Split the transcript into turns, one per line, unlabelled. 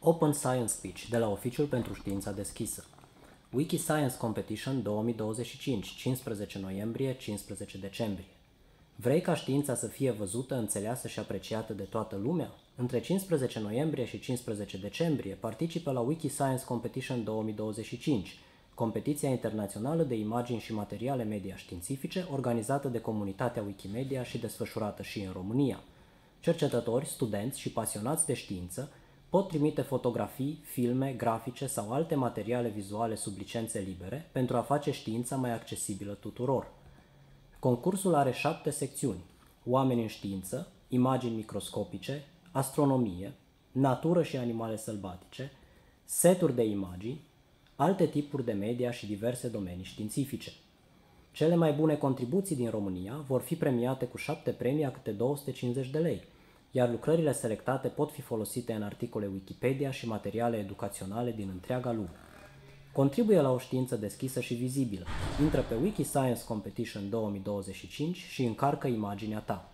Open Science Speech de la Oficiul pentru Știința Deschisă. Wiki Science Competition 2025, 15 noiembrie, 15 decembrie. Vrei ca știința să fie văzută, înțeleasă și apreciată de toată lumea? Între 15 noiembrie și 15 decembrie participă la Wiki Science Competition 2025, competiția internațională de imagini și materiale media științifice organizată de comunitatea Wikimedia și desfășurată și în România. Cercetători, studenți și pasionați de știință pot trimite fotografii, filme, grafice sau alte materiale vizuale sub licențe libere pentru a face știința mai accesibilă tuturor. Concursul are 7 secțiuni: oameni în știință, imagini microscopice, astronomie, natură și animale sălbatice, seturi de imagini, alte tipuri de media și diverse domenii științifice. Cele mai bune contribuții din România vor fi premiate cu 7 premii a câte 250 de lei, iar lucrările selectate pot fi folosite în articole Wikipedia și materiale educaționale din întreaga lume. Contribuie la o știință deschisă și vizibilă. Intră pe Wiki Science Competition 2025 și încarcă imaginea ta.